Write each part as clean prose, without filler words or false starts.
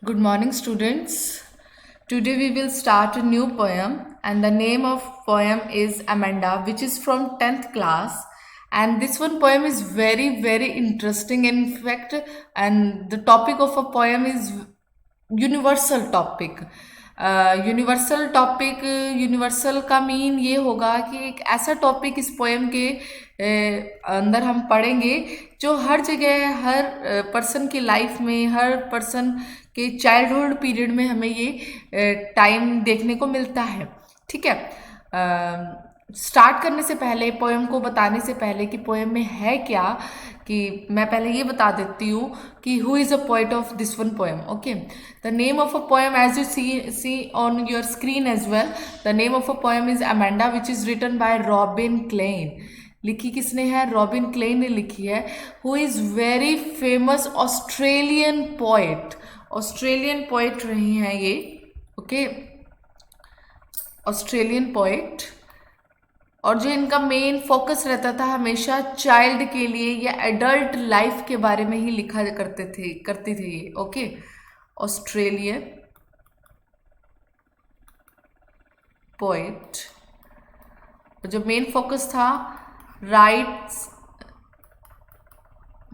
Good morning, students. Today we will start a new poem, and the name of poem is Amanda, which is from 10th class. And this one poem is very interesting. In fact, and the topic of a poem is universal topic. Universal topic, universal का mean ये होगा कि एक ऐसा topic इस poem के अंदर हम पढ़ेंगे जो हर जगह, हर पर्सन की लाइफ में, हर पर्सन के चाइल्डहुड पीरियड में हमें ये टाइम देखने को मिलता है। ठीक है। स्टार्ट करने से पहले, पोएम को बताने से पहले कि पोएम में है क्या, कि मैं पहले ये बता देती हूँ कि who is a poet of this one poem. Okay, the name of a poem as you see on your screen as well, the name of a poem is Amanda, which is written by Robin Klein. लिखी किसने है? Robin Klein ने लिखी है, who is very famous Australian poet. Australian poet रही हैं ये। Okay, Australian poet. और जो इनका मेन फोकस रहता था हमेशा चाइल्ड के लिए या एडल्ट लाइफ के बारे में ही लिखा करते थे ये। Okay, Australian poet. जो मेन फोकस था, rights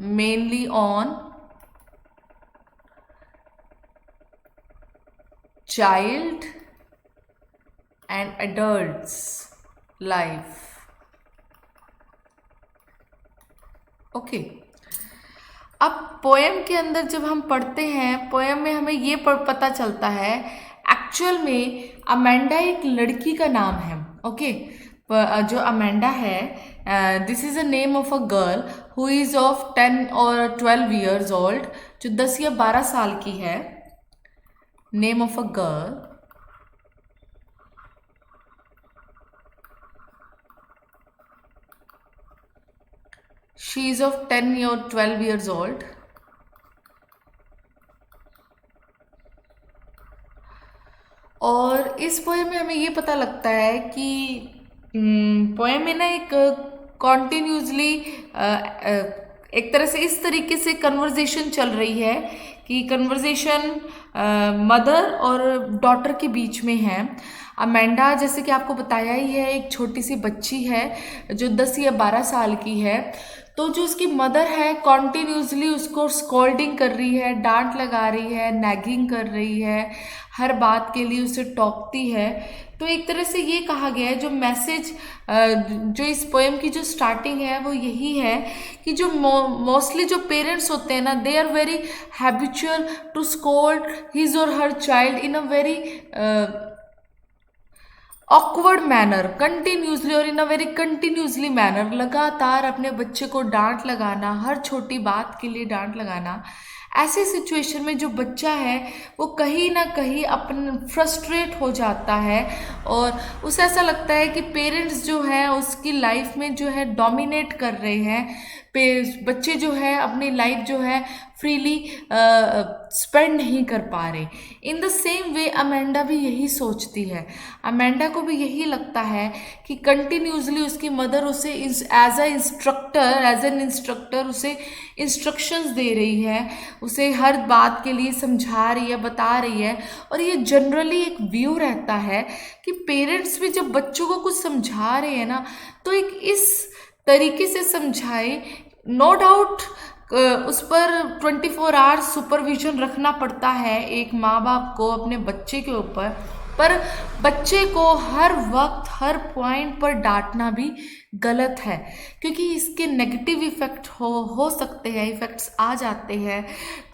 mainly on child and adults life. Okay, अब पोएम के अंदर जब हम पढ़ते हैं, पोएम में हमें ये पता चलता है एक्चुअल में अमेंडा एक लड़की का नाम है। ओके, जो अमेंडा है, this is a name of a girl who is of 10 और 12 ईयर्स ओल्ड, जो 10 या 12 साल की है। Name of a girl, she is of 10 or 12 years old. और इस पोएम में हमें ये पता लगता है कि पोएम में ना एक कॉन्टिन्यूसली एक तरह से इस तरीके से कन्वर्जेशन चल रही है कि कन्वर्जेशन मदर और डॉटर के बीच में है। अमेंडा, जैसे कि आपको बताया ही है, एक छोटी सी बच्ची है जो 10 या 12 साल की है। तो जो उसकी मदर है कॉन्टिन्यूसली उसको स्कोल्डिंग कर रही है, डांट लगा रही है, नैगिंग कर रही है, हर बात के लिए उसे टोकती है। तो एक तरह से ये कहा गया है, जो मैसेज जो इस पोएम की जो स्टार्टिंग है वो यही है कि जो मोस्टली जो पेरेंट्स होते हैं ना, they are very habitual to scold his or her child in a very awkward manner, continuously or in a very continuously manner. लगातार अपने बच्चे को डांट लगाना, हर छोटी बात के लिए डांट लगाना। ऐसे सिचुएशन में जो बच्चा है वो कहीं ना कहीं अपन फ्रस्ट्रेट हो जाता है और उसे ऐसा लगता है कि पेरेंट्स जो हैं उसकी लाइफ में जो है डोमिनेट कर रहे हैं। बच्चे जो है अपनी लाइफ जो है फ्रीली स्पेंड नहीं कर पा रहे। In the same way Amanda भी यही सोचती है। अमेंडा को भी यही लगता है कि कंटिन्यूसली उसकी मदर उसे एज एन इंस्ट्रक्टर उसे इंस्ट्रक्शंस दे रही है, उसे हर बात के लिए समझा रही है, बता रही है। और ये जनरली एक व्यू रहता है कि पेरेंट्स भी जब बच्चों को कुछ समझा रहे हैं ना, तो एक इस तरीके से समझाए। नो डाउट उस पर 24 आवर्स सुपरविजन रखना पड़ता है एक माँ बाप को अपने बच्चे के ऊपर, पर बच्चे को हर वक्त हर पॉइंट पर डांटना भी गलत है, क्योंकि इसके नेगेटिव इफ़ेक्ट हो सकते हैं, इफ़ेक्ट्स आ जाते हैं।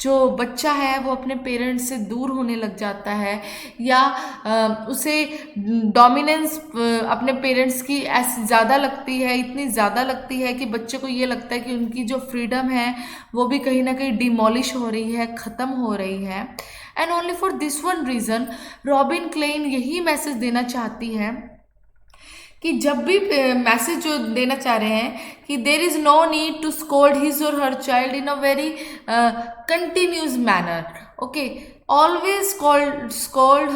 जो बच्चा है वो अपने पेरेंट्स से दूर होने लग जाता है, या उसे डोमिनेंस अपने पेरेंट्स की ऐसी ज़्यादा लगती है, इतनी ज़्यादा लगती है कि बच्चे को ये लगता है कि उनकी जो फ्रीडम है वो भी कहीं ना कहीं डिमोलिश हो रही है, ख़त्म हो रही है। And only for this one reason Robin Klein यही मैसेज देना चाहती है कि जब भी मैसेज जो देना चाह रहे हैं कि there is no need to scold his or her child in a very continuous manner. Okay, always scold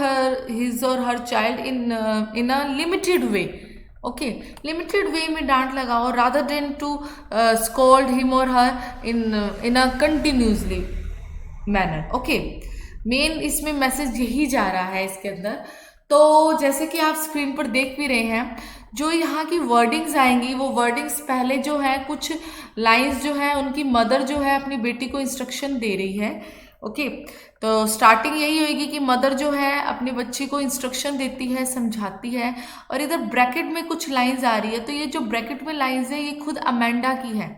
his or her child in a limited way. Okay, limited way में डांट लगाओ, rather than to scold him or her in a continuously manner. Okay, main इसमें message यही जा रहा है इसके अंदर। तो जैसे कि आप स्क्रीन पर देख भी रहे हैं, जो यहाँ की वर्डिंग्स आएंगी वो वर्डिंग्स पहले जो है कुछ लाइंस जो है उनकी मदर जो है अपनी बेटी को इंस्ट्रक्शन दे रही है। ओके, तो स्टार्टिंग यही होगी कि मदर जो है अपनी बच्ची को इंस्ट्रक्शन देती है, समझाती है। और इधर ब्रैकेट में कुछ लाइंस आ रही है, तो ये जो ब्रैकेट में लाइंस है ये खुद अमेंडा की है।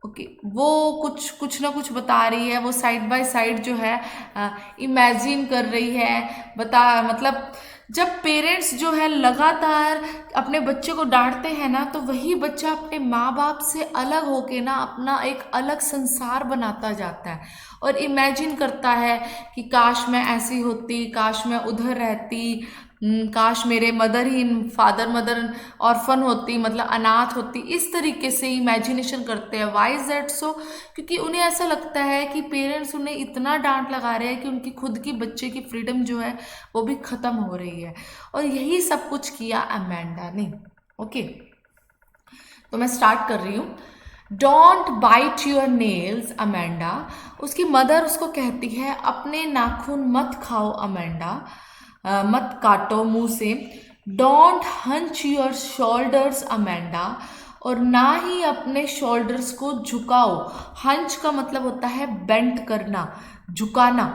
ओके, वो कुछ कुछ ना कुछ बता रही है, वो साइड बाय साइड जो है इमेजिन कर रही है, बता मतलब जब पेरेंट्स जो है लगातार अपने बच्चे को डांटते हैं ना, तो वही बच्चा अपने माँ बाप से अलग होके ना अपना एक अलग संसार बनाता जाता है और इमेजिन करता है कि काश मैं ऐसी होती, काश मैं उधर रहती, काश मेरे फादर मदर ऑर्फन होती, मतलब अनाथ होती। इस तरीके से इमेजिनेशन करते हैं। Why is that so? क्योंकि उन्हें ऐसा लगता है कि पेरेंट्स उन्हें इतना डांट लगा रहे हैं कि उनकी खुद की बच्चे की फ्रीडम जो है वो भी खत्म हो रही है। और यही सब कुछ किया अमेंडा ने। ओके, तो मैं स्टार्ट कर रही हूँ। Don't bite your nails Amanda. उसकी मदर उसको कहती है अपने नाखून मत खाओ अमेंडा, मत काटो मुंह से। Don't hunch your shoulders Amanda, और ना ही अपने शोल्डर्स को झुकाओ। हंच का मतलब होता है बेंट करना, झुकाना,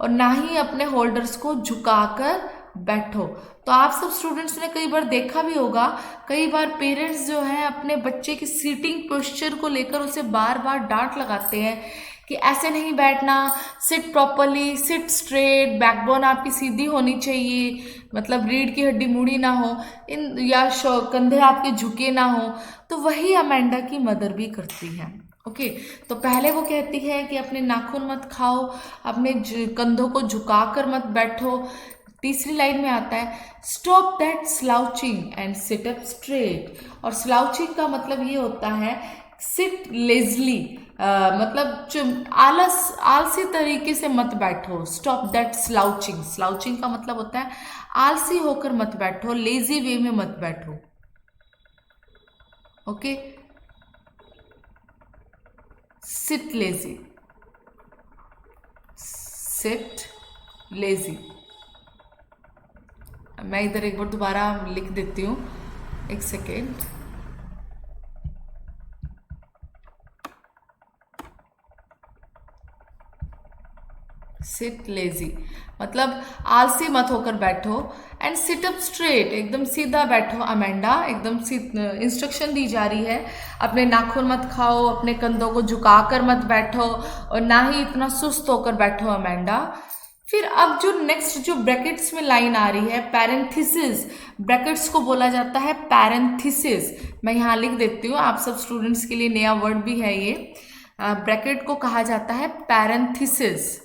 और ना ही अपने होल्डर्स को झुकाकर बैठो। तो आप सब स्टूडेंट्स ने कई बार देखा भी होगा, कई बार पेरेंट्स जो हैं अपने बच्चे की सीटिंग पोस्चर को लेकर उसे बार बार डांट लगाते हैं कि ऐसे नहीं बैठना, seat properly, seat straight, backbone आपकी सीधी होनी चाहिए, मतलब रीढ़ की हड्डी मुड़ी ना हो, इन या कंधे आपके झुके ना हो। तो वही अमेंडा की मदर भी करती है। ओके, तो पहले वो कहती है कि अपने नाखून मत खाओ, अपने कंधों को झुकाकर मत बैठो। तीसरी लाइन में आता है stop that slouching and sit up straight. और स्लाउचिंग का मतलब ये होता है सिट लेजली, मतलब आलसी तरीके से मत बैठो। स्टॉप दैट स्लाउचिंग, स्लाउचिंग का मतलब होता है आलसी होकर मत बैठो, लेजी वे में मत बैठो। Okay, sit lazy, sit lazy. मैं इधर एक बार दोबारा लिख देती हूँ, एक सेकेंड। सिट लेजी मतलब आलसी मत होकर बैठो। एंड सिट अप स्ट्रेट, एकदम सीधा बैठो अमेंडा, एकदम इंस्ट्रक्शन दी जा रही है। अपने नाखून मत खाओ, अपने कंधों को झुकाकर मत बैठो, और ना ही इतना सुस्त होकर बैठो अमेंडा। फिर अब जो नेक्स्ट जो ब्रैकेट्स में लाइन आ रही है पैरेंथेसिस, ब्रैकेट्स को बोला जाता है पैरेंथेसिस। मैं यहाँ लिख देती हूँ, आप सब स्टूडेंट्स के लिए नया वर्ड भी है ये। ब्रैकेट को कहा जाता है पैरेंथेसिस।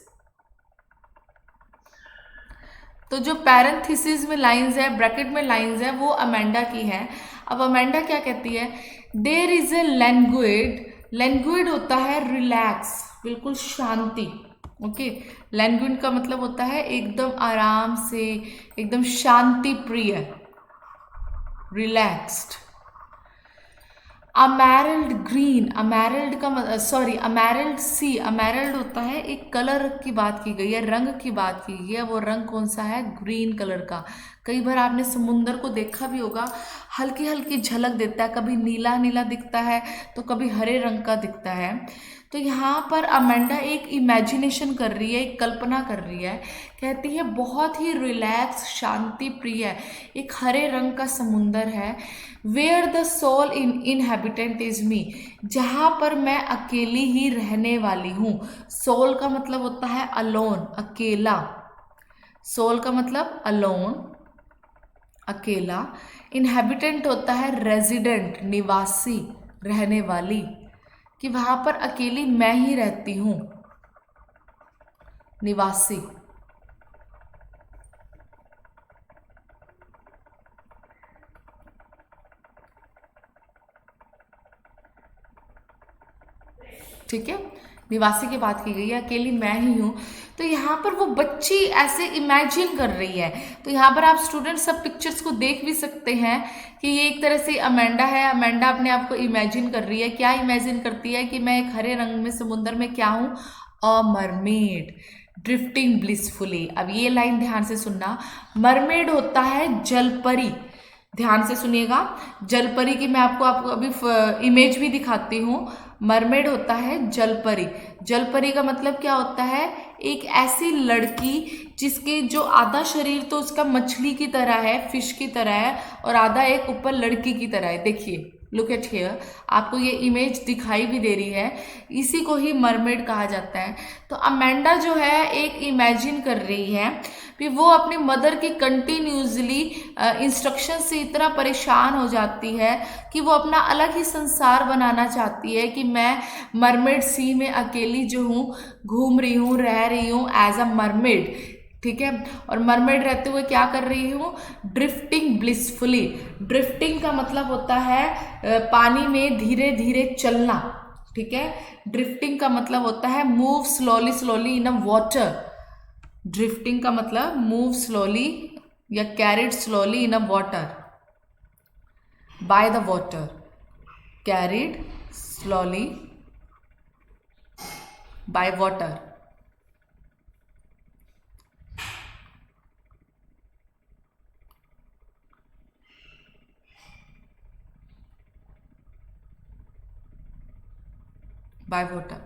तो जो पैरेंथेसिस में लाइंस है, ब्रैकेट में लाइंस है, वो अमेंडा की है। अब अमेंडा क्या कहती है, देयर इज ए लैंग्वेड। लैंग्वेड होता है रिलैक्स, बिल्कुल शांति। ओके, लैंग्वेड का मतलब होता है एकदम आराम से, एकदम शांति प्रिय, रिलैक्स्ड। अमेरल्ड ग्रीन, अमेरल्ड का सॉरी अमेरल्ड सी, अमेरल्ड होता है एक कलर की बात की गई है, रंग की बात की गई है। वो रंग कौन सा है, ग्रीन कलर का। कई बार आपने समुंदर को देखा भी होगा, हल्की हल्की झलक देता है, कभी नीला नीला दिखता है तो कभी हरे रंग का दिखता है। तो यहाँ पर अमेंडा एक इमेजिनेशन कर रही है, एक कल्पना कर रही है। कहती है बहुत ही रिलैक्स, शांति प्रिय, एक हरे रंग का समुंदर है। Where the sole in inhabitant is me, जहाँ पर मैं अकेली ही रहने वाली हूँ। सोल का मतलब होता है अलोन, अकेला। सोल का मतलब अलोन, अकेला। इनहेबिटेंट होता है रेजिडेंट, निवासी, रहने वाली, कि वहां पर अकेली मैं ही रहती हूं, निवासी। ठीक है, निवासी की बात की गई है, अकेली मैं ही हूं। तो यहाँ पर वो बच्ची ऐसे इमेजिन कर रही है। तो यहाँ पर आप स्टूडेंट सब पिक्चर्स को देख भी सकते हैं कि ये एक तरह से अमेंडा है। अमेंडा अपने आप को इमेजिन कर रही है। क्या इमेजिन करती है कि मैं एक हरे रंग में समुद्र में क्या हूँ, अ मरमेड। Drifting blissfully. अब ये लाइन ध्यान से सुनना, मरमेड होता है जलपरी। ध्यान से सुनिएगा, जलपरी की मैं आपको अभी इमेज भी दिखाती हूँ। मरमेड होता है जलपरी। जलपरी का मतलब क्या होता है? एक ऐसी लड़की जिसके जो आधा शरीर तो उसका मछली की तरह है, फिश की तरह है, और आधा एक ऊपर लड़की की तरह है। देखिए, लुक एट हियर, आपको ये इमेज दिखाई भी दे रही है, इसी को ही मरमेड कहा जाता है। तो अमेंडा जो है एक इमेजिन कर रही है कि वो अपनी मदर की कंटिन्यूसली इंस्ट्रक्शन से इतना परेशान हो जाती है कि वो अपना अलग ही संसार बनाना चाहती है कि मैं मरमेड सी में अकेली जो हूँ घूम रही हूँ, रह रही हूँ एज अ मरमेड। ठीक है, और मरमेड रहते हुए क्या कर रही हूँ? Drifting blissfully. ड्रिफ्टिंग का मतलब होता है पानी में धीरे धीरे चलना। ठीक है, ड्रिफ्टिंग का मतलब होता है move slowly slowly in a water. Drifting का मतलब मूव स्लोली या carried slowly in a water, by the water, carried slowly by water. By water.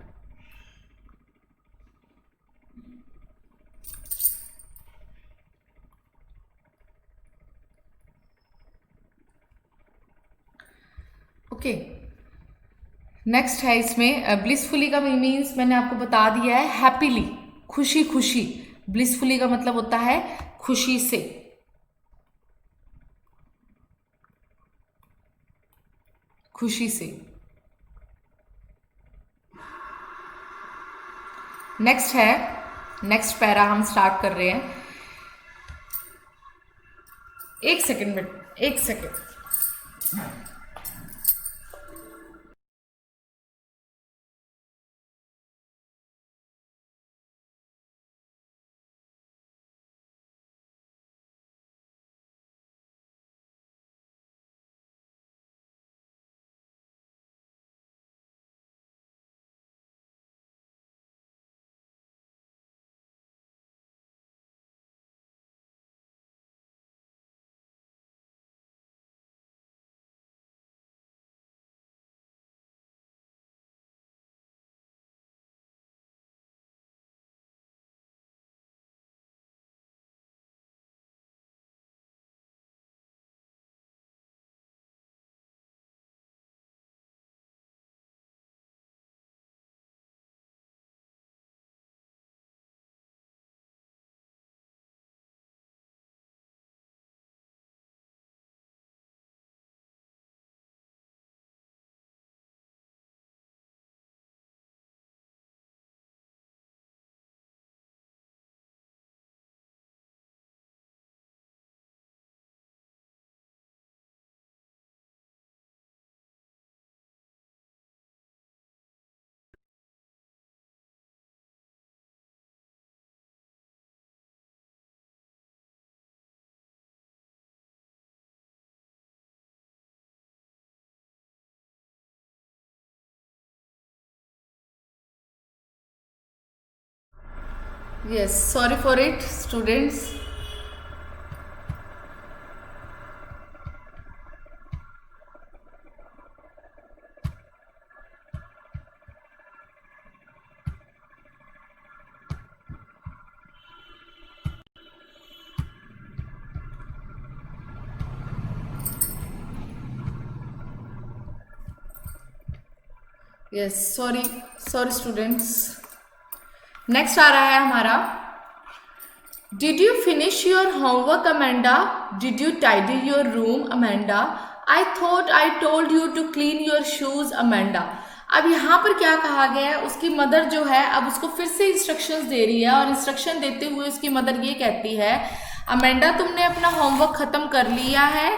Okay, next है इसमें ब्लिसफुली का मीन्स मैंने आपको बता दिया है, हैप्पीली, खुशी खुशी। ब्लिसफुली का मतलब होता है खुशी से। खुशी से। नेक्स्ट है, नेक्स्ट पैरा हम स्टार्ट कर रहे हैं। एक सेकेंड में, एक second. Yes, sorry for it students. Yes, sorry sorry students. Next आ रहा है हमारा, did you finish your homework Amanda? Did you tidy your room Amanda? I thought I told you to clean your shoes Amanda. अब यहाँ पर क्या कहा गया है, उसकी मदर जो है अब उसको फिर से इंस्ट्रक्शंस दे रही है, और इंस्ट्रक्शन देते हुए उसकी मदर ये कहती है, अमेंडा तुमने अपना होमवर्क खत्म कर लिया है?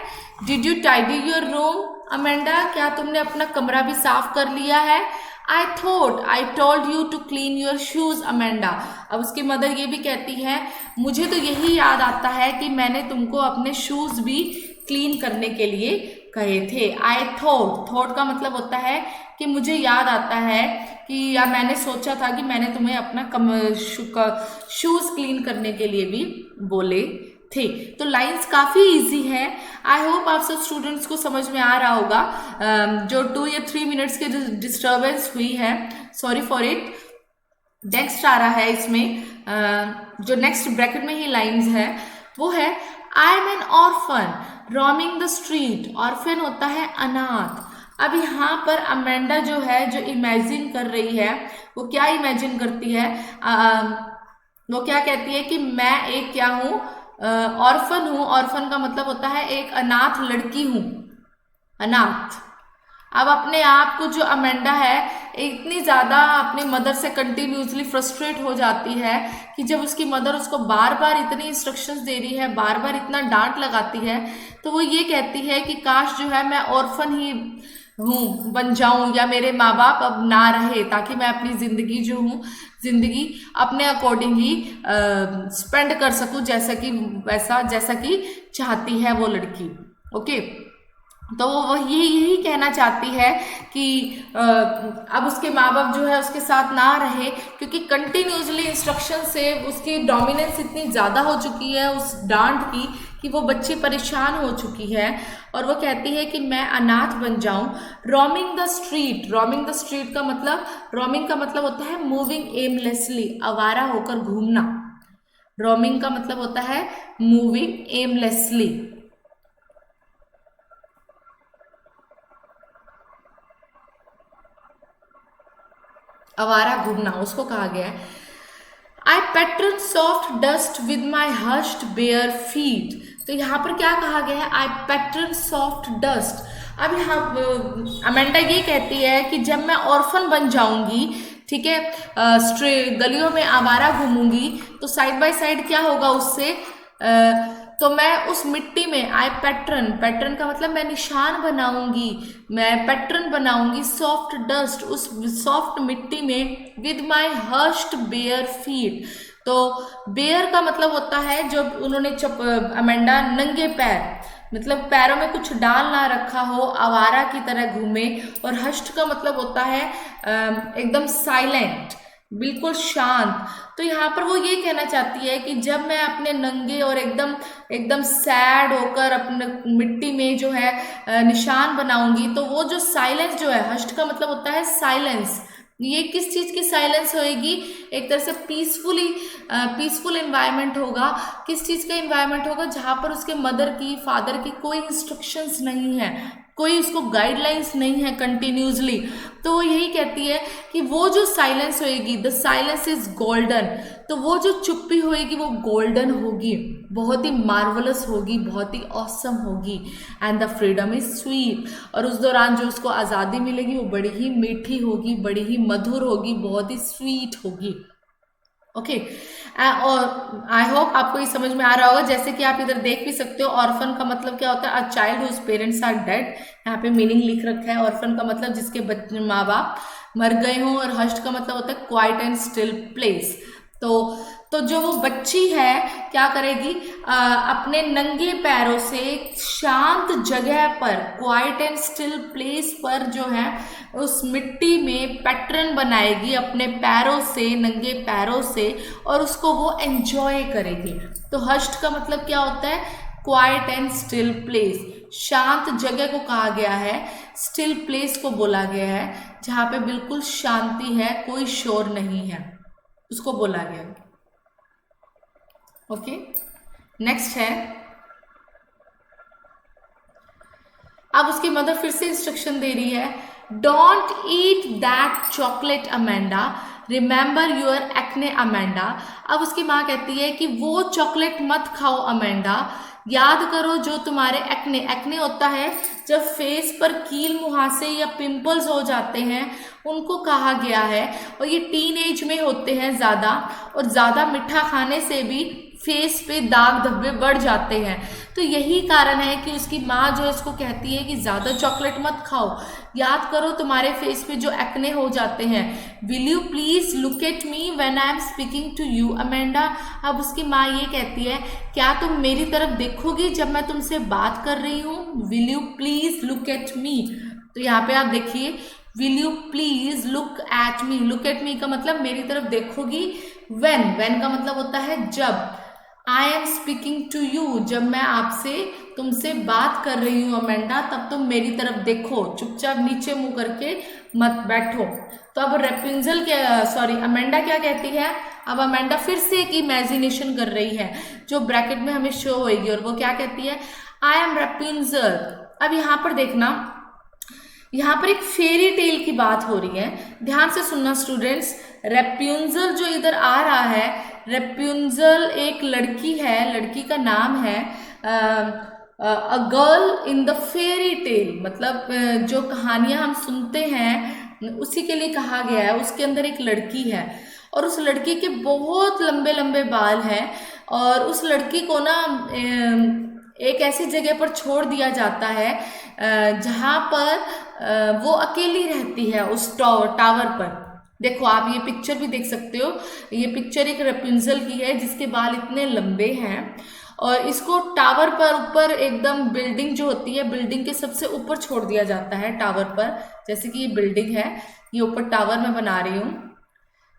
Did you tidy your room Amanda? क्या तुमने अपना कमरा भी साफ कर लिया है? I thought I told you to clean your shoes Amanda. अब उसकी मदर ये भी कहती है, मुझे तो यही याद आता है कि मैंने तुमको अपने शूज भी क्लीन करने के लिए कहे थे। आई थॉट, थॉट का मतलब होता है कि मुझे याद आता है कि या मैंने सोचा था कि मैंने तुम्हें अपना शूज क्लीन करने के लिए भी बोले थे। तो लाइंस काफी इजी है। आई होप आप सब स्टूडेंट्स को समझ में आ रहा होगा। जो 2 या 3 मिनट्स की डिस्टर्बेंस हुई है, सॉरी फॉर इट। नेक्स्ट आ रहा है इसमें जो नेक्स्ट ब्रैकेट में ही लाइंस है वो है I am N orphan roaming the street. Orphan होता है अनाथ। अब यहाँ पर अमेंडा जो है, जो इमेजिन कर रही है, वो क्या इमेजिन करती है, वो क्या कहती है कि मैं एक क्या हूँ, ऑर्फन हूँ। ऑर्फन का मतलब होता है एक अनाथ लड़की हूँ, अनाथ। अब अपने आप को जो अमेंडा है इतनी ज़्यादा अपनी मदर से कंटिन्यूसली फ्रस्ट्रेट हो जाती है कि जब उसकी मदर उसको बार बार इतनी इंस्ट्रक्शंस दे रही है, बार बार इतना डांट लगाती है, तो वो ये कहती है कि काश जो है मैं ऑर्फन ही हूँ बन जाऊं, या मेरे माँ बाप अब ना रहे, ताकि मैं अपनी ज़िंदगी जो हूँ, ज़िंदगी अपने अकॉर्डिंग ही स्पेंड कर सकूँ, जैसा कि चाहती है वो लड़की। ओके, तो वो यही कहना चाहती है कि अब उसके माँ बाप जो है उसके साथ ना रहे, क्योंकि कंटिन्यूसली इंस्ट्रक्शन से उसकी डोमिनेंस इतनी ज़्यादा हो चुकी है उस डांट की कि वो बच्ची परेशान हो चुकी है। और वो कहती है कि मैं अनाथ बन जाऊं। Roaming the street, roaming the street का मतलब, रोमिंग का मतलब होता है मूविंग एमलेसली, आवारा होकर घूमना। रोमिंग का मतलब होता है मूविंग एमलेसली, आवारा घूमना, उसको कहा गया है। I pattern soft dust with my hushed bare feet. तो यहाँ पर क्या कहा गया है, आई पैटर्न सॉफ्ट डस्ट। अब यहाँ अमेंडा ये कहती है कि जब मैं ऑर्फन बन जाऊंगी, ठीक है, गलियों में आवारा घूमूंगी, तो साइड बाय साइड क्या होगा उससे, तो मैं उस मिट्टी में, आई पैटर्न, पैटर्न का मतलब मैं निशान बनाऊंगी, मैं पैटर्न बनाऊंगी सॉफ्ट डस्ट, उस सॉफ्ट मिट्टी में, विद माई हर्स्ट बेयर फीट। तो बेयर का मतलब होता है जब उन्होंने अमेंडा नंगे पैर, मतलब पैरों में कुछ डाल ना रखा हो, आवारा की तरह घूमे। और हष्ट का मतलब होता है एकदम साइलेंट, बिल्कुल शांत। तो यहाँ पर वो ये कहना चाहती है कि जब मैं अपने नंगे और एकदम एकदम सैड होकर अपने मिट्टी में जो है निशान बनाऊंगी, तो वो जो साइलेंस जो है, हष्ट का मतलब होता है साइलेंस, ये किस चीज की साइलेंस होएगी, एक तरह से पीसफुल एनवायरनमेंट होगा। किस चीज का एनवायरनमेंट होगा, जहां पर उसके मदर की, फादर की कोई इंस्ट्रक्शंस नहीं है, कोई उसको गाइडलाइंस नहीं है कंटिन्यूसली। तो वो यही कहती है कि वो जो साइलेंस होएगी, द साइलेंस इज गोल्डन। तो वो जो चुप्पी होएगी वो गोल्डन होगी, बहुत ही मार्वलस होगी, बहुत ही ऑसम होगी। And the freedom is sweet. और उस दौरान जो उसको आज़ादी मिलेगी वो बड़ी ही मीठी होगी, बड़ी ही मधुर होगी, बहुत ही स्वीट होगी। ओके, और आई होप आपको ये समझ में आ रहा होगा। जैसे कि आप इधर देख भी सकते हो, ऑर्फन का मतलब क्या होता है, a child whose parents are dead. यहाँ पे मीनिंग लिख रखा है। ऑर्फन का मतलब जिसके बच्चे, माँ बाप मर गए हों। और हस्ट का मतलब होता है क्वाइट एंड स्टिल प्लेस। तो जो वो बच्ची है क्या करेगी, अपने नंगे पैरों से शांत जगह पर, क्वाइट एंड स्टिल प्लेस पर जो है उस मिट्टी में पैटर्न बनाएगी अपने पैरों से, नंगे पैरों से, और उसको वो एंजॉय करेगी। तो हस्ट का मतलब क्या होता है, क्वाइट एंड स्टिल प्लेस, शांत जगह को कहा गया है, स्टिल प्लेस को बोला गया है, जहाँ पे बिल्कुल शांति है, कोई शोर नहीं है, उसको बोला गया। ओके, नेक्स्ट है, अब उसकी मदर फिर से इंस्ट्रक्शन दे रही है, don't eat that chocolate Amanda, remember your acne Amanda. अब उसकी माँ कहती है कि वो चॉकलेट मत खाओ अमेंडा, याद करो जो तुम्हारे एक्ने, एक्ने होता है जब फेस पर कील मुहासे या पिंपल्स हो जाते हैं, उनको कहा गया है। और ये टीन एज में होते हैं ज़्यादा, और ज़्यादा मीठा खाने से भी फेस पे दाग धब्बे बढ़ जाते हैं। तो यही कारण है कि उसकी माँ जो इसको कहती है कि ज़्यादा चॉकलेट मत खाओ, याद करो तुम्हारे फेस पे जो एक्ने हो जाते हैं। Will you please look at me when I am speaking to you Amanda. अब उसकी माँ ये कहती है, क्या तुम मेरी तरफ देखोगी जब मैं तुमसे बात कर रही हूँ, will you please look at मी। तो यहाँ पे आप देखिए, will you please look at me, look at मी का मतलब मेरी तरफ देखोगी। वेन का मतलब होता है जब। I am speaking to you, जब मैं आपसे तुमसे बात कर रही हूँ अमेंडा, तब तुम मेरी तरफ देखो, चुपचाप नीचे मुंह करके मत बैठो। तो अब रेपुंजल क्या, सॉरी अमेंडा क्या कहती है, अब अमेंडा फिर से एक इमेजिनेशन कर रही है जो ब्रैकेट में हमें शो होगी, और वो क्या कहती है, आई एम रेपुंजल। अब यहाँ पर देखना, यहाँ पर एक फेरी टेल की बात हो रही है, ध्यान से सुनना स्टूडेंट्स। रेपुंजल जो इधर आ रहा है, रेपुंजल एक लड़की है, लड़की का नाम है a girl in the fairy tale, मतलब जो कहानियां हम सुनते हैं उसी के लिए कहा गया है। उसके अंदर एक लड़की है और उस लड़की के बहुत लंबे लंबे बाल हैं, और उस लड़की को ना एक ऐसी जगह पर छोड़ दिया जाता है जहाँ पर वो अकेली रहती है, उस टावर पर। देखो आप ये पिक्चर भी देख सकते हो, ये पिक्चर एक रेपुंजल की है जिसके बाल इतने लंबे हैं, और इसको टावर पर ऊपर एकदम बिल्डिंग जो होती है, बिल्डिंग के सबसे ऊपर छोड़ दिया जाता है टावर पर। जैसे कि ये बिल्डिंग है, ये ऊपर टावर मैं बना रही हूँ,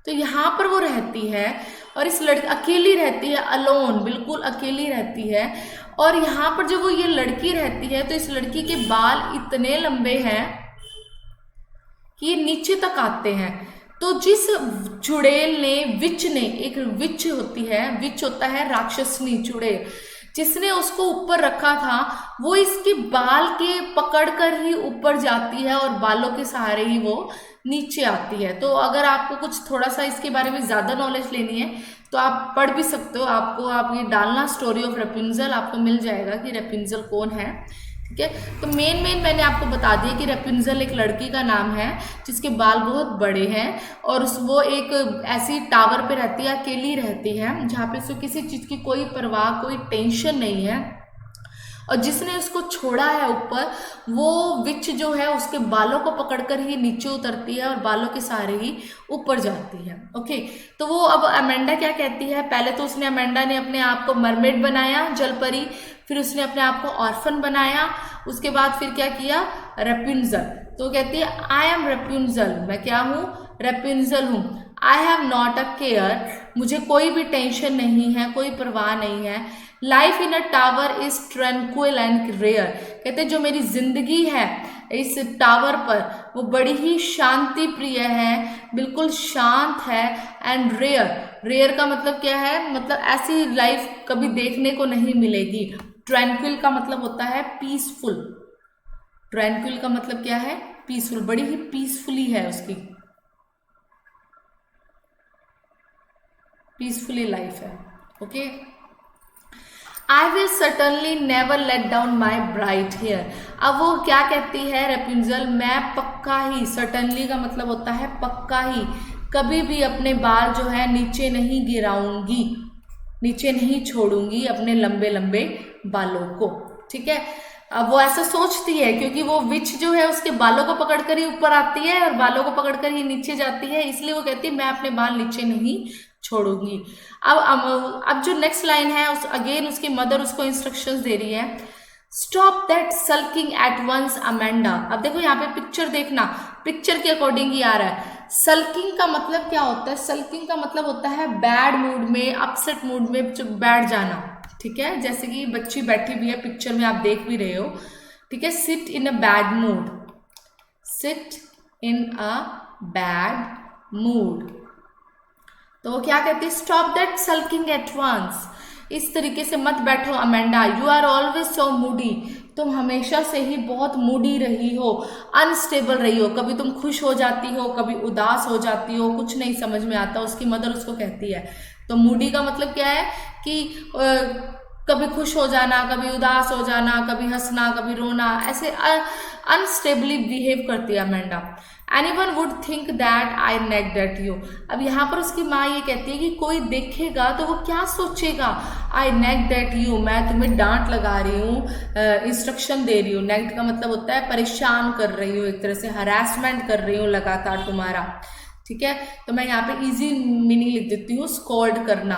तो यहाँ पर वो रहती है, और इस लड़की अकेली रहती है, अलोन, बिल्कुल अकेली रहती है। और यहाँ पर जब वो ये लड़की रहती है तो इस लड़की के बाल इतने लंबे हैं कि ये नीचे तक आते हैं। तो जिस चुड़ैल ने, विच ने, एक विच होती है, विच होता है राक्षसनी, चुड़ैल, जिसने उसको ऊपर रखा था, वो इसके बाल के पकड़कर ही ऊपर जाती है और बालों के सहारे ही वो नीचे आती है। तो अगर आपको कुछ थोड़ा सा इसके बारे में ज़्यादा नॉलेज लेनी है तो आप पढ़ भी सकते हो, आपको आप ये डालना स्टोरी ऑफ रेपुंजल, आपको मिल जाएगा कि रेपुंजल कौन है। ठीक है, तो मेन मैंने आपको बता दिया कि रेपुंजल एक लड़की का नाम है जिसके बाल बहुत बड़े हैं, और वो एक ऐसी टावर पे रहती है, अकेली रहती है, जहाँ पे उसको किसी चीज़ की कोई परवाह, कोई टेंशन नहीं है। और जिसने उसको छोड़ा है ऊपर, वो विच जो है उसके बालों को पकड़कर ही नीचे उतरती है और बालों के सहारे ही ऊपर जाती है। ओके, तो वो अब अमेंडा क्या कहती है, पहले तो उसने, अमेंडा ने अपने आप को मरमेड बनाया, जलपरी, फिर उसने अपने आप को ऑर्फन बनाया, उसके बाद फिर क्या किया, रेपुंजल। तो कहती है आई एम रेपुंजल, मैं क्या हूँ, रेपुंजल हूँ। I have not a care, मुझे कोई भी टेंशन नहीं है, कोई परवाह नहीं है। Life in a tower is tranquil and rare, कहते जो मेरी जिंदगी है इस टावर पर वो बड़ी ही शांति प्रिय है, बिल्कुल शांत है। एंड रेयर, रेयर का मतलब क्या है, मतलब ऐसी लाइफ कभी देखने को नहीं मिलेगी। ट्रैंक्विल का मतलब होता है पीसफुल, ट्रैंक्विल का मतलब क्या है, पीसफुल, बड़ी ही पीसफुली है उसकी, पीसफुली लाइफ है। Okay, I will certainly never let down my bright hair. अब वो क्या कहती है रेपुंजल, मैं पक्का ही, सर्टनली का मतलब होता है पक्का ही, कभी भी अपने बाल जो है नीचे नहीं गिराऊंगी, नीचे नहीं छोड़ूंगी अपने लंबे लंबे बालों को। ठीक है, अब वो ऐसा सोचती है क्योंकि वो विच जो है उसके बालों को पकड़कर ही ऊपर आती है और बालों को पकड़कर ही नीचे जाती है, इसलिए वो कहती है मैं अपने बाल नीचे नहीं छोड़ूंगी। अब जो नेक्स्ट लाइन है, उस अगेन उसकी मदर उसको इंस्ट्रक्शंस दे रही है, stop that sulking at once Amanda. अब देखो यहाँ पे पिक्चर देखना, पिक्चर के अकॉर्डिंग ही आ रहा है। सल्किंग का मतलब क्या होता है, सल्किंग का मतलब होता है बैड मूड में, अपसेट मूड में बैठ जाना। ठीक है, जैसे कि बच्ची बैठी हुई है, पिक्चर में आप देख भी रहे हो। ठीक है, sit in a bad mood, sit in a bad mood. तो वो क्या कहती है, stop that sulking at once, इस तरीके से मत बैठो Amanda, you are always so moody, तुम हमेशा से ही बहुत मूडी रही हो, अनस्टेबल रही हो, कभी तुम खुश हो जाती हो, कभी उदास हो जाती हो, कुछ नहीं समझ में आता, उसकी मदर उसको कहती है। तो मूडी का मतलब क्या है कि कभी खुश हो जाना, कभी उदास हो जाना, कभी हंसना, कभी रोना, ऐसे अनस्टेबली बिहेव करती है Amanda. Anyone would think that I nagged at you. अब यहाँ पर उसकी माँ ये कहती है कि कोई देखेगा तो वो क्या सोचेगा, आई नेग्ड एट यू, मैं तुम्हें डांट लगा रही हूँ, इंस्ट्रक्शन दे रही हूँ। नेग्ड का मतलब होता है परेशान कर रही हूँ, एक तरह से हरासमेंट कर रही हूँ लगातार तुम्हारा। ठीक है, तो मैं यहाँ पे इजी मीनिंग लिख देती हूँ, स्कॉल्ड करना।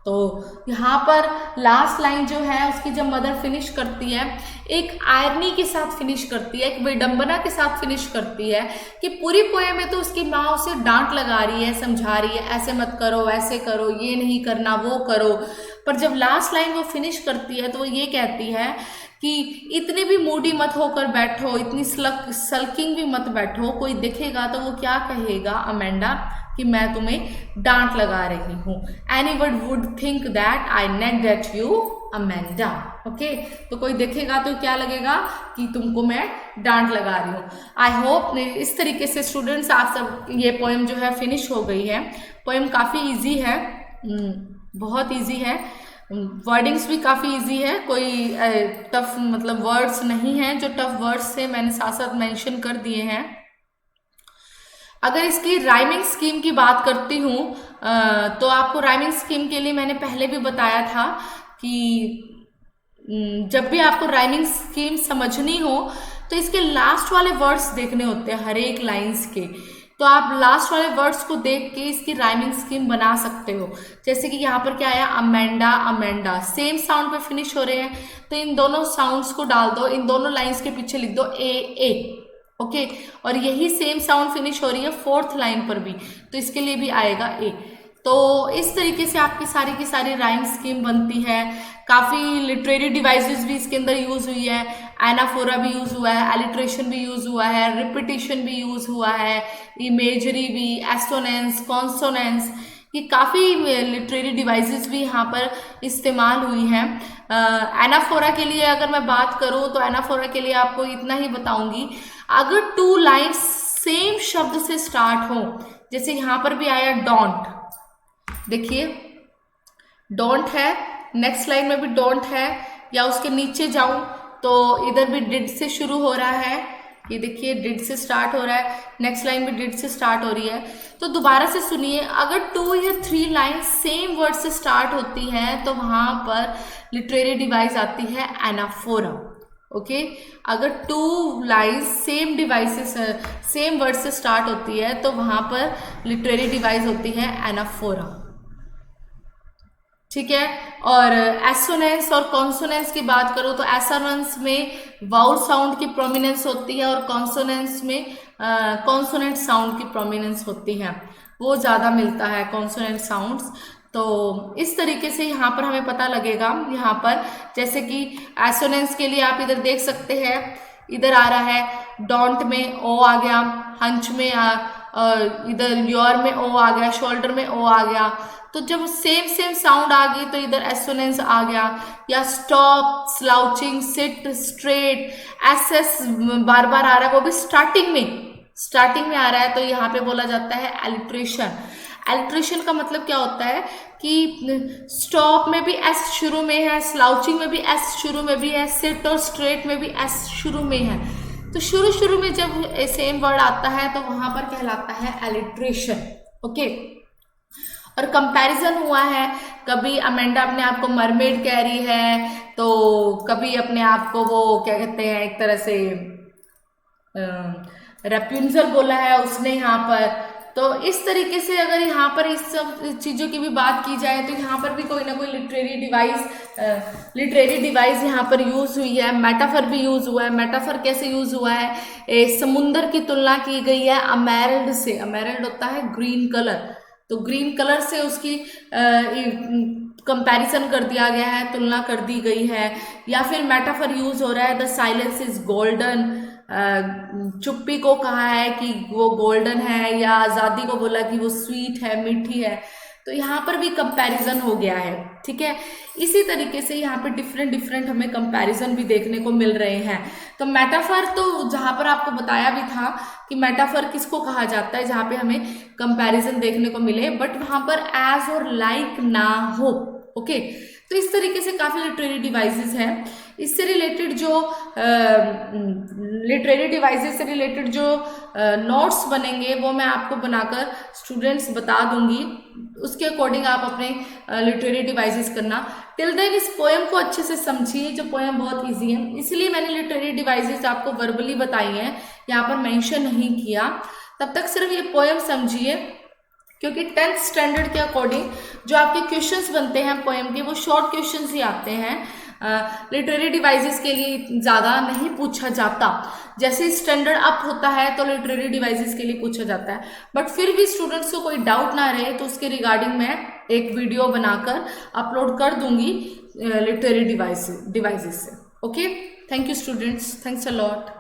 तो यहाँ पर लास्ट लाइन जो है उसकी जब मदर फिनिश करती है, एक आयरनी के साथ फिनिश करती है, एक विडंबना के साथ फिनिश करती है कि पूरी पोएम में तो उसकी माँ उसे डांट लगा रही है, समझा रही है, ऐसे मत करो, ऐसे करो, ये नहीं करना, वो करो, पर जब लास्ट लाइन वो फिनिश करती है तो वो ये कहती है कि इतने भी मूडी मत होकर बैठो, इतनी सल्किंग भी मत बैठो, कोई देखेगा तो वो क्या कहेगा अमेंडा कि मैं तुम्हें डांट लगा रही हूँ। Anyone would think that I nagged at you Amanda. Okay, तो कोई देखेगा तो क्या लगेगा कि तुमको मैं डांट लगा रही हूँ। आई होप इस तरीके से स्टूडेंट्स आप सब, ये पोएम जो है फिनिश हो गई है। पोएम काफ़ी ईजी है, बहुत ईजी है, वर्डिंग्स भी काफ़ी इजी है, कोई टफ मतलब वर्ड्स नहीं हैं, जो टफ वर्ड्स थे मैंने साथ साथ मेंशन कर दिए हैं। अगर इसकी राइमिंग स्कीम की बात करती हूँ तो आपको राइमिंग स्कीम के लिए मैंने पहले भी बताया था कि जब भी आपको राइमिंग स्कीम समझनी हो तो इसके लास्ट वाले वर्ड्स देखने होते हैं हर एक लाइन्स के, तो आप लास्ट वाले वर्ड्स को देख के इसकी राइमिंग स्कीम बना सकते हो। जैसे कि यहाँ पर क्या आया, अमेंडा, अमेंडा, सेम साउंड पे फिनिश हो रहे हैं, तो इन दोनों साउंड्स को डाल दो, इन दोनों लाइंस के पीछे लिख दो ए। ओके, और यही सेम साउंड फिनिश हो रही है फोर्थ लाइन पर भी, तो इसके लिए भी आएगा ए। तो इस तरीके से आपकी सारी की सारी राइम स्कीम बनती है। काफ़ी लिटरेरी डिवाइसेस भी इसके अंदर यूज़ हुई है, एनाफोरा भी यूज़ हुआ है, एलिट्रेशन भी यूज़ हुआ है, रिपीटिशन भी यूज़ हुआ है, इमेजरी भी, एसोनेंस, कॉन्सोनेंस, ये काफ़ी लिटरेरी डिवाइसेस भी यहाँ पर इस्तेमाल हुई हैं। एनाफोरा के लिए अगर मैं बात करूँ तो एनाफोरा के लिए आपको इतना ही बताऊंगी, अगर टू लाइन्स सेम शब्द से स्टार्ट हो, जैसे यहाँ पर भी आया डोंट, देखिए डोंट है, नेक्स्ट लाइन में भी डोंट है, या उसके नीचे जाऊं तो इधर भी डिड से शुरू हो रहा है, ये देखिए डिड से स्टार्ट हो रहा है, नेक्स्ट लाइन भी डिड से स्टार्ट हो रही है। तो दोबारा से सुनिए, अगर 2 या 3 लाइन सेम वर्ड से स्टार्ट होती हैं तो वहां पर लिटरेरी डिवाइस आती है एनाफोरा। ओके, अगर 2 lines same devices same word से स्टार्ट होती है तो वहां पर लिटरेरी डिवाइस होती है एनाफोरा। ठीक है, और एसोनेंस और कॉन्सोनेंस की बात करो तो एसोनेंस में वाउल साउंड की प्रोमिनेंस होती है और कॉन्सोनेंस में कॉन्सोनेंट साउंड की प्रोमिनेंस होती है, वो ज़्यादा मिलता है कॉन्सोनेंट साउंड्स। तो इस तरीके से यहाँ पर हमें पता लगेगा, यहाँ पर जैसे कि एसोनेंस के लिए आप इधर देख सकते हैं, इधर आ रहा है डोंट में ओ आ गया, हंच में इधर योर में ओ आ गया, शोल्डर में ओ आ गया, तो जब सेम साउंड आ गई तो इधर एसोनेंस आ गया। या stop, slouching, sit, straight, S बार बार आ रहा है, वो भी स्टार्टिंग में आ रहा है, तो यहाँ पे बोला जाता है एलिट्रेशन। एलिट्रेशन का मतलब क्या होता है कि स्टॉप में भी एस शुरू में है, स्लाउचिंग में भी एस शुरू में भी है, सिट और स्ट्रेट में भी एस शुरू में है, तो शुरू में जब सेम वर्ड आता है तो वहां पर कहलाता है एलिट्रेशन। ओके, और कंपैरिजन हुआ है, कभी अमेंडा अपने आप को मरमेड कह रही है, तो कभी अपने आप को वो क्या कहते हैं, एक तरह से रेप्यून्जल बोला है उसने यहाँ पर। तो इस तरीके से अगर यहाँ पर इस सब चीज़ों की भी बात की जाए तो यहाँ पर भी कोई ना कोई लिटरेरी डिवाइस यहाँ पर यूज़ हुई है। मेटाफर भी यूज़ हुआ है। मेटाफर कैसे यूज़ हुआ है, समुंदर की तुलना की गई है अमेरल्ड से। अमेरल्ड होता है ग्रीन कलर, तो ग्रीन कलर से उसकी कंपैरिजन कर दिया गया है, तुलना कर दी गई है। या फिर मेटाफर यूज हो रहा है, द साइलेंस इज गोल्डन, चुप्पी को कहा है कि वो गोल्डन है, या आज़ादी को बोला कि वो स्वीट है, मीठी है, तो यहाँ पर भी कंपैरिजन हो गया है। ठीक है, इसी तरीके से यहाँ पे डिफरेंट हमें कंपैरिजन भी देखने को मिल रहे हैं। तो मेटाफर तो जहाँ पर आपको बताया भी था कि मेटाफर किसको कहा जाता है, जहाँ पे हमें कंपैरिजन देखने को मिले बट वहाँ पर एज और लाइक ना हो। ओके, तो इस तरीके से काफ़ी लिटरेरी डिवाइसेस हैं। इससे रिलेटेड जो लिटरेरी डिवाइसेस से रिलेटेड जो नोट्स बनेंगे वो मैं आपको बनाकर स्टूडेंट्स बता दूंगी, उसके अकॉर्डिंग आप अपने लिटरेरी डिवाइसेस करना। टिल देन इस पोएम को अच्छे से समझिए, जो पोएम बहुत इजी है, इसलिए मैंने लिटरेरी डिवाइसेस आपको वर्बली बताई हैं, यहाँ पर मेंशन नहीं किया। तब तक सिर्फ ये पोएम समझिए, क्योंकि 10th स्टैंडर्ड के अकॉर्डिंग जो आपके क्वेश्चंस बनते हैं पोएम के वो शॉर्ट क्वेश्चंस ही आते हैं, लिटरेरी डिवाइसेस के लिए ज़्यादा नहीं पूछा जाता। जैसे स्टैंडर्ड अप होता है तो लिटरेरी डिवाइसेस के लिए पूछा जाता है, बट फिर भी स्टूडेंट्स को कोई डाउट ना रहे तो उसके रिगार्डिंग मैं एक वीडियो बनाकर अपलोड कर दूंगी लिटरेरी डिवाइसेस से। Okay, thank you students, thanks a lot.